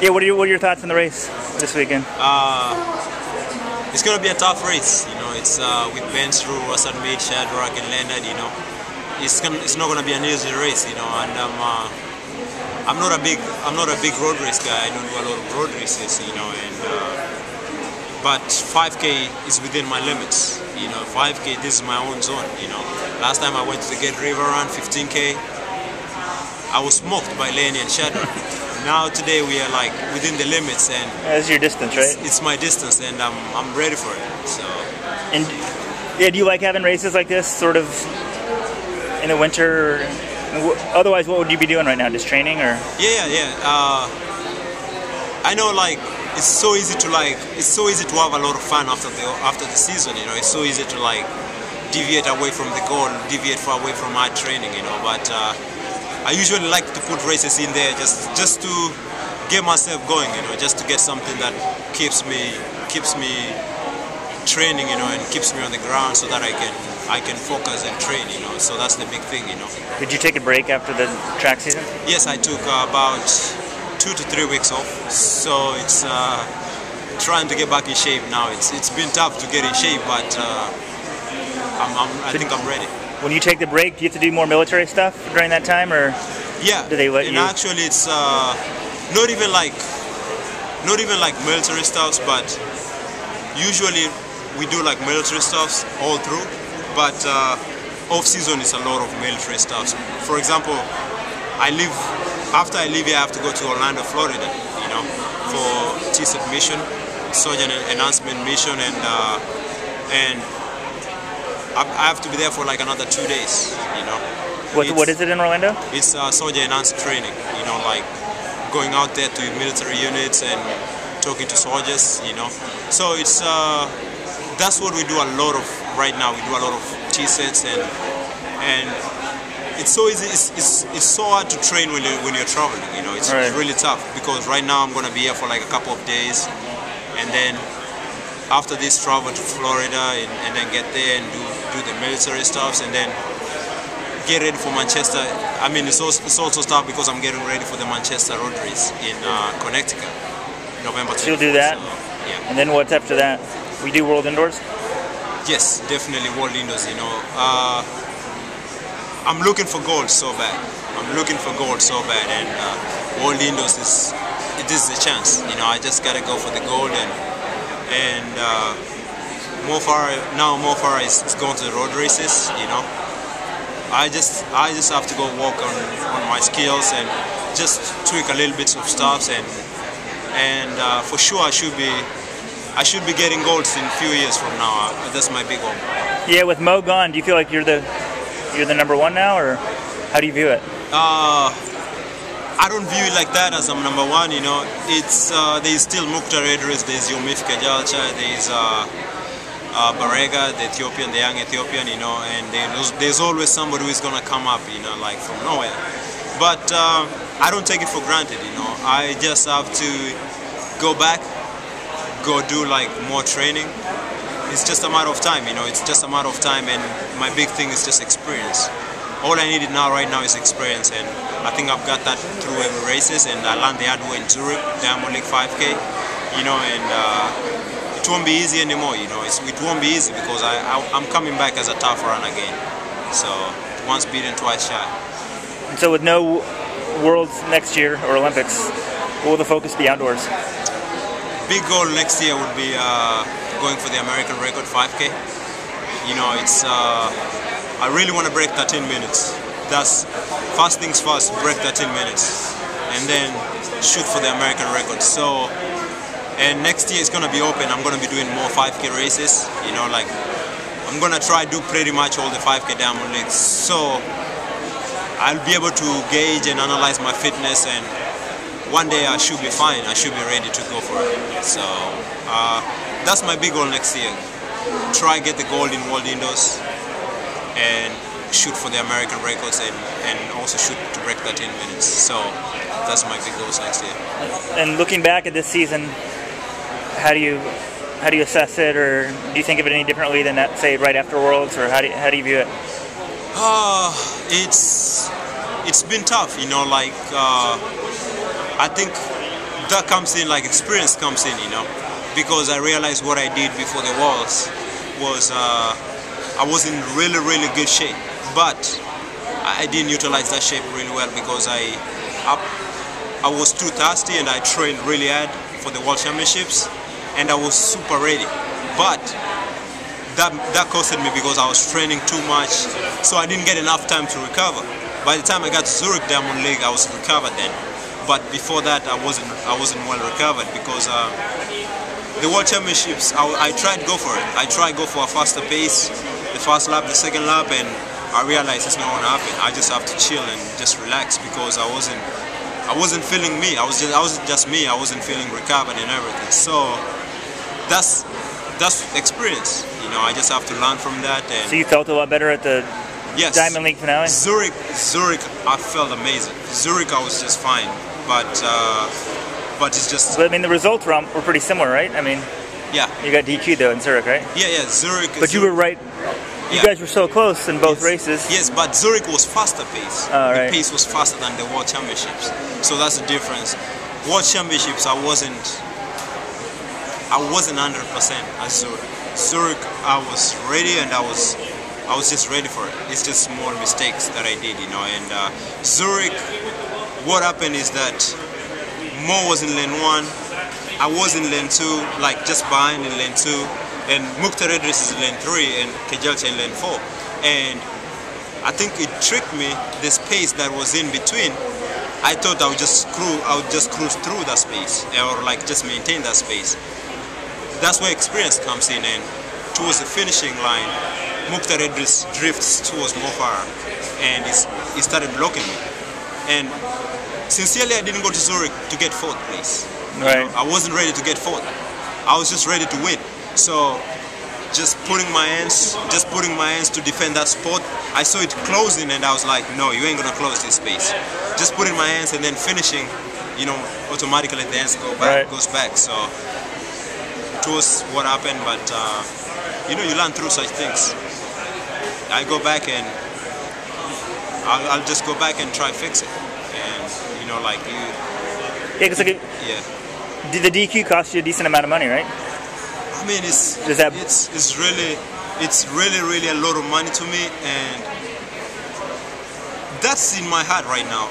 Yeah, what are your thoughts on the race this weekend? It's going to be a tough race. You know, it's with Ben through Russell Meade, Shadrack, and Leonard. You know, it's not going to be an easy race. You know, and I'm not a big road race guy. I don't do a lot of road races. You know, and but 5K is within my limits. You know, 5K, this is my own zone. You know, last time I went to the Gate River run, 15K, I was smoked by Lenny and Shadrack. Now today we are like within the limits, and that's your distance, right? It's my distance, and I'm ready for it. So. And yeah, do you like having races like this, sort of in the winter? Otherwise, what would you be doing right now? Just training, or? Yeah. I know, like it's so easy to have a lot of fun after the season. You know, it's so easy to like deviate away from the goal, deviate far away from hard training. You know, but. I usually like to put races in there just to get myself going, you know, just to get something that keeps me training, you know, and keeps me on the ground so that I can focus and train, you know. So that's the big thing, you know. Did you take a break after the track season? Yes, I took about 2 to 3 weeks off. So it's trying to get back in shape now. It's been tough to get in shape, but I think I'm ready. When you take the break, do you have to do more military stuff during that time, or yeah? Do they let you? Actually, it's not even like military stuffs, but usually we do like military stuffs all through. But off season is a lot of military stuffs. For example, after I leave here, I have to go to Orlando, Florida, you know, for TSET mission, Sergeant Enhancement mission, and I have to be there for like another 2 days, you know. What is it in Orlando? It's soldier enhanced training, you know, like going out there to military units and talking to soldiers, you know. So it's that's what we do a lot of right now. We do a lot of TSETs and it's so easy. It's so hard to train when you're traveling, you know. It's really tough because right now I'm gonna be here for like a couple of days, and then after this travel to Florida and then get there and do the military stuffs and then get ready for Manchester. I mean, it's also tough because I'm getting ready for the Manchester road race in Connecticut, November 24th. So you'll do that? So, yeah. And then what's after that? We do World Indoors? Yes, definitely World Indoors, you know. I'm looking for gold so bad. And World Indoors is a chance. You know, I just gotta go for the gold and Mo Farah is going to the road races, you know. I just have to go work on my skills and just tweak a little bit of stuff and for sure I should be getting golds in a few years from now. That's my big goal. Yeah, with Mo gone, do you feel like you're the number one now, or how do you view it? I don't view it like that as I'm number one, you know. It's there's still Mukhtar Idris, there's Yomif Kajalcha, there's Barega, the young Ethiopian, you know, and there's always somebody who is gonna come up, you know, like from nowhere. But I don't take it for granted, you know. I just have to go back, go do like more training. It's just a matter of time, you know. It's just a matter of time, and my big thing is just experience. All I need right now is experience, and I think I've got that through every races, and I learned the hard way in Zurich, Diamond League 5K, you know, and it won't be easy anymore, you know. It won't be easy because I'm coming back as a tough run again. So once beaten, twice shy. And so with no Worlds next year or Olympics, what will the focus be outdoors? Big goal next year would be going for the American record 5K. You know, it's I really want to break 13 minutes. That's first things first, break 13 minutes, and then shoot for the American record. So, and next year it's gonna be open. I'm gonna be doing more 5K races. You know, like I'm gonna try to do pretty much all the 5K Diamond Leagues. So I'll be able to gauge and analyze my fitness, and one day I should be fine. I should be ready to go for it. So that's my big goal next year. Try get the gold in World Indoors and shoot for the American records and also shoot to break 13 minutes. So that's my big goals next year. And looking back at this season, how do you assess it, or do you think of it any differently than that, say, right after Worlds, or how do you view it? It's been tough, you know. Like I think that comes in, like experience comes in, you know, because I realized what I did before the Worlds was I was in really, really good shape, but I didn't utilize that shape really well because I was too thirsty and I trained really hard for the World Championships and I was super ready. But that costed me because I was training too much, so I didn't get enough time to recover. By the time I got to Zurich Diamond League, I was recovered then. But before that, I wasn't well recovered because the World Championships, I tried to go for it. I tried to go for a faster pace, the first lap, the second lap, and I realized it's not going to happen. I just have to chill and just relax because I wasn't feeling me. I wasn't just me. I wasn't feeling recovered and everything. So that's experience. You know, I just have to learn from that. And so you felt a lot better at the yes, Diamond League finale? Zurich, I felt amazing. Zurich, I was just fine, but it's just. But I mean, the results were pretty similar, right? I mean, yeah. You got DQ though in Zurich, right? Yeah, Zurich. But you were right. You guys were so close in both races. Yes, but Zurich was faster pace. Right. The pace was faster than the World Championships, so that's the difference. World Championships, I wasn't 100% at Zurich. Zurich, I was ready and I was just ready for it. It's just small mistakes that I did, you know. And Zurich, what happened is that Mo was in lane 1, I was in lane 2, like just behind in lane 2, and Mukhtar Idris is in lane 3 and Kejelcha in lane 4. And I think it tricked me, the space that was in between. I thought I would just cruise through that space, or like just maintain that space. That's where experience comes in, and towards the finishing line, Mukhtar Idris drifts towards Mo Farah, and he started blocking me. And sincerely, I didn't go to Zurich to get 4th place. Right. You know, I wasn't ready to get 4th. I was just ready to win. So just putting my hands to defend that spot. I saw it closing, and I was like, no, you ain't gonna close this space. Just putting my hands and then finishing, you know, automatically the hands goes back. So it was what happened, but you know, you learn through such things. I go back and I'll just go back and try fix it, and you know, like you. Yeah, because like the DQ cost you a decent amount of money, right? I mean, it's really a lot of money to me, and that's in my heart right now.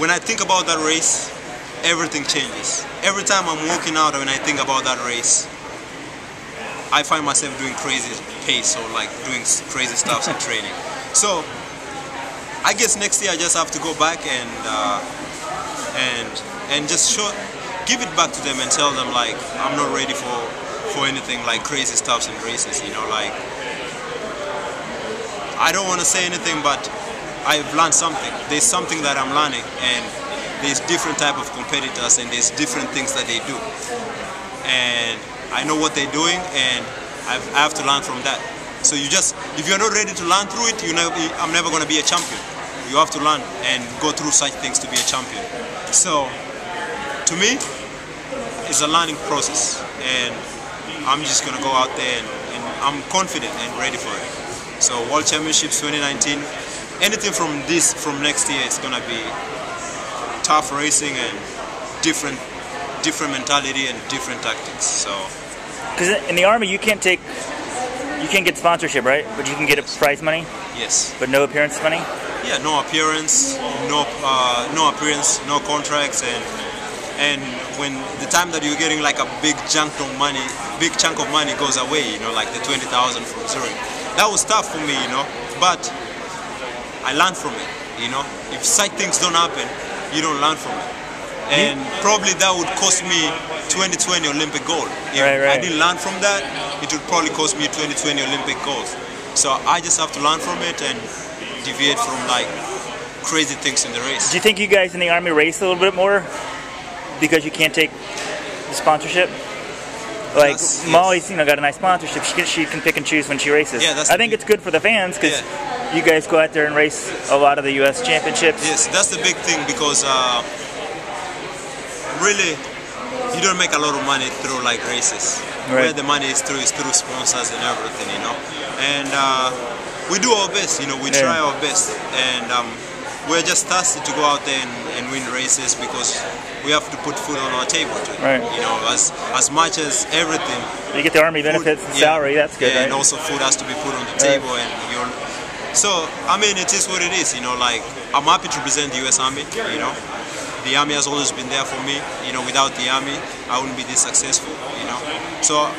When I think about that race, everything changes. Every time I'm walking out and I think about that race, I find myself doing crazy pace or like doing crazy stuff in training. So I guess next year I just have to go back and just give it back to them and tell them like I'm not ready for anything like crazy stuff in races. You know, like I don't want to say anything, but I've learned something. There's something that I'm learning, and there's different type of competitors and there's different things that they do, and I know what they're doing, and I have to learn from that. So if you're not ready to learn through it, I'm never going to be a champion. You have to learn and go through such things to be a champion. So to me, it's a learning process, and I'm just going to go out there and I'm confident and ready for it. So World Championships 2019, anything from next year, it's going to be tough racing and different mentality and different tactics. So because in the Army you can't get sponsorship, right? But you can get prize money. Yes. But no appearance money. Yeah, no appearance, no contracts, and when the time that you're getting like a big chunk of money goes away, you know, like the 20,000 from Zurich. That was tough for me, you know, but I learned from it. You know, if such things don't happen, you don't learn from it. And probably that would cost me 2020 Olympic gold. If I didn't learn from that, it would probably cost me 2020 Olympic gold. So I just have to learn from it and deviate from like crazy things in the race. Do you think you guys in the Army race a little bit more because you can't take the sponsorship? Like Molly's, got a nice sponsorship. She can pick and choose when she races. Yeah, I think it's good for the fans because you guys go out there and race a lot of the U.S. championships. Yes, that's the big thing because really you don't make a lot of money through like races. Right. Where the money is through sponsors and everything, you know. And we do our best, you know. We try our best, and we're just thirsty to go out there and win races because we have to put food on our table too. Right. You know, as much as everything. You get the Army benefits and salary, that's good, yeah, right? And also food has to be put on the table, and you're. So I mean, it is what it is. You know, like I'm happy to represent the U.S. Army. You know, the Army has always been there for me. You know, without the Army, I wouldn't be this successful. You know, so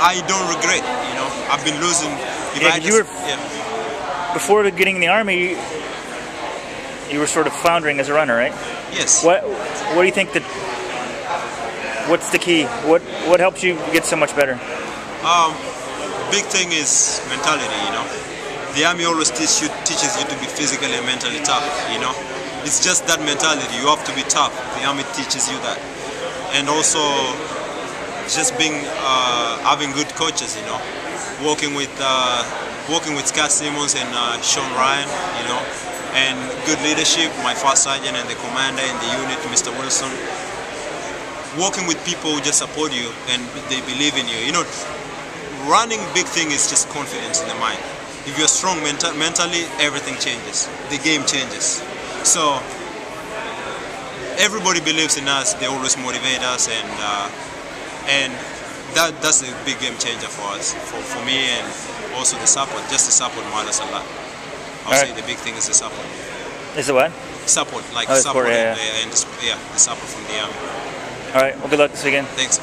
I don't regret. You know, I've been losing. Before getting in the Army, you were sort of floundering as a runner, right? Yes. What do you think what's the key? What helps you get so much better? Big thing is mentality, you know. The Army always teaches you to be physically and mentally tough, you know. It's just that mentality, you have to be tough. The Army teaches you that. And also just having good coaches, you know. Working with Scott Simmons and Sean Ryan, you know. And good leadership, my first sergeant and the commander in the unit, Mr. Wilson. Working with people who just support you and they believe in you. You know, running big thing is just confidence in the mind. If you're strong mentally, everything changes. The game changes. So everybody believes in us. They always motivate us, and that's a big game changer for us, for me, and also the support. Just the support matters a lot. I'll say the big thing is the support. Is it what? Support, like support, the support from the Army. All right. Well, good luck this weekend. Thanks.